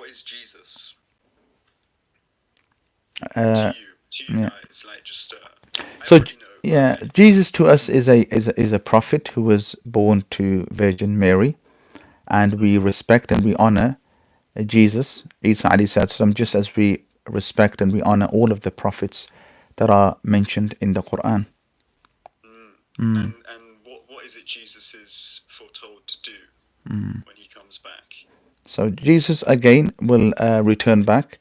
what is Jesus Uh, to you yeah. guys? Like, just I So already know, but yeah, Jesus to us is a prophet who was born to Virgin Mary, and we respect and we honor Jesus, Isa alayhi salatu wasalam, just as we respect and we honor all of the prophets that are mentioned in the Quran. and what is it Jesus is foretold to do when he comes back? So Jesus again will return back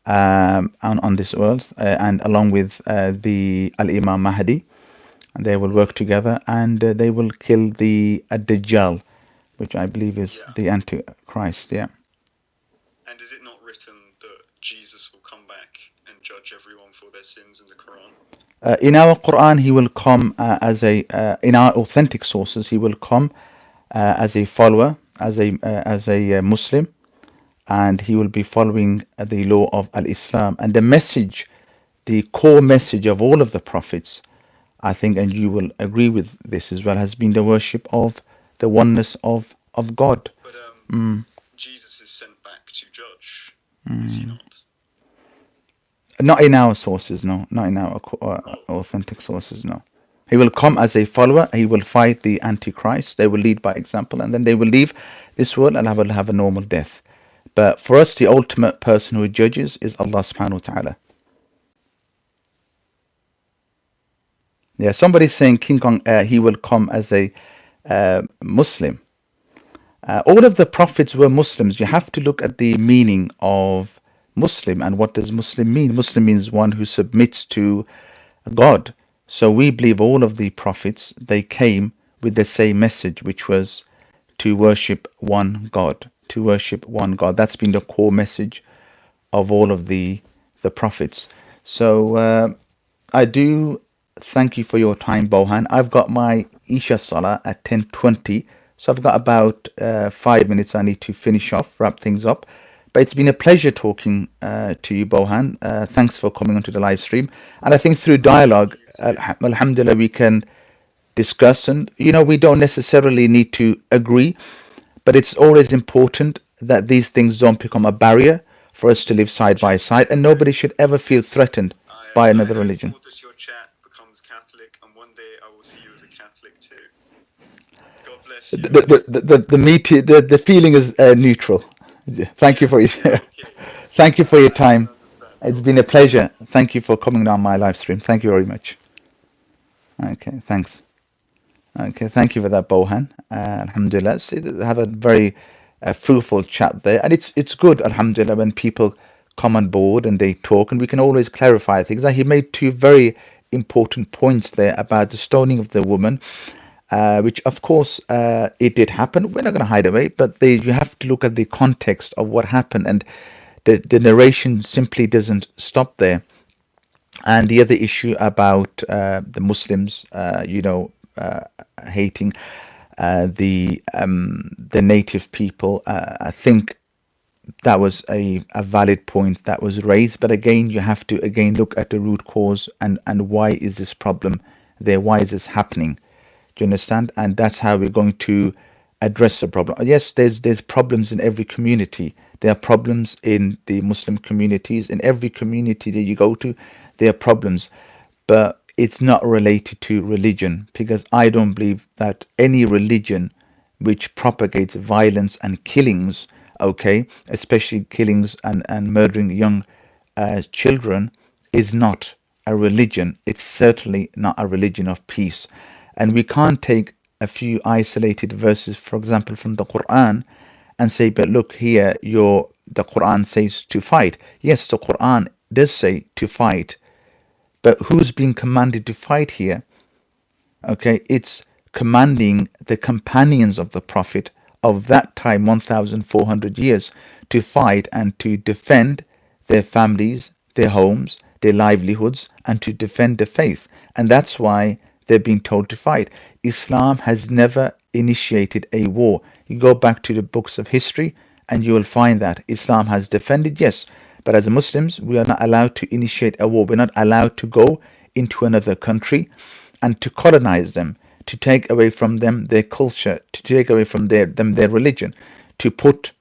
on this earth, and along with the Al Imam Mahdi, and they will work together, and they will kill the Dajjal, which I believe is Yeah. the Antichrist. Yeah. And is it not written that Jesus will come back and judge everyone for their sins in the Quran? In our Quran, he will come in our authentic sources. He will come as a follower, as a Muslim, and he will be following the law of Al-Islam and the message, the core message of all of the prophets. I think, and you will agree with this as well, has been the worship of the oneness of God. But Jesus is sent back to judge, is he not? Not in our sources, no. Not in our Oh, authentic sources, no. He will come as a follower. He will fight the Antichrist. They will lead by example, and then they will leave this world and will have a normal death. But for us, the ultimate person who judges is Allah subhanahu wa ta'ala. Yeah, somebody's saying King Kong, he will come as a Muslim. All of the prophets were Muslims. You have to look at the meaning of Muslim and what does Muslim mean. Muslim means one who submits to God. So we believe all of the prophets, they came with the same message, which was to worship one God, to worship one God. That's been the core message of all of the prophets. So I do thank you for your time, Bohan. I've got my Isha Salah at 10:20, so I've got about 5 minutes. I need to finish off, wrap things up. But it's been a pleasure talking to you, Bohan. Thanks for coming onto the live stream. And I think through thank dialogue, you too. Alhamdulillah, we can discuss. And we don't necessarily need to agree, but it's always important that these things don't become a barrier for us to live side by Exactly. side, and nobody should ever feel threatened by I another look religion. forward that your chat becomes Catholic, and one day I will see you as a Catholic too. God bless you. The feeling is neutral. Thank you Yeah, for your yeah, okay. thank you for your I can time. understand. It's God been a bless you. pleasure. Thank you for coming on my live stream. Thank you very much. Okay, thanks. Okay, thank you for that, Bohan. Alhamdulillah. Have a very fruitful chat there, and it's good, Alhamdulillah, when people come on board and they talk, and we can always clarify things. He made two very important points there about the stoning of the woman, which of course it did happen. We're not going to hide away, but you have to look at the context of what happened, and the narration simply doesn't stop there. And the other issue about the Muslims, hating the native people, I think that was a valid point that was raised. But again, you have to again look at the root cause and why is this problem there? Why is this happening? Do you understand? And that's how we're going to address the problem. Yes, there's problems in every community. There are problems in the Muslim communities. In every community that you go to, there are problems. But it's not related to religion, because I don't believe that any religion which propagates violence and killings, okay, especially killings and murdering young children, is not a religion. It's certainly not a religion of peace. And we can't take a few isolated verses, for example, from the Quran, and say, but look here, the Quran says to fight. Yes, the Quran does say to fight, but who's being commanded to fight here? Okay, it's commanding the companions of the Prophet of that time, 1400 years, to fight and to defend their families, their homes, their livelihoods, and to defend the faith. And that's why they're being told to fight. Islam has never initiated a war. You go back to the books of history and you will find that Islam has defended, yes, but as Muslims, we are not allowed to initiate a war. We're not allowed to go into another country and to colonize them, to take away from them their culture, to take away from them their religion, to put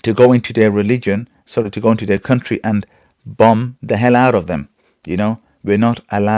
to go into their religion, sorry, to go into their country and bomb the hell out of them. We're not allowed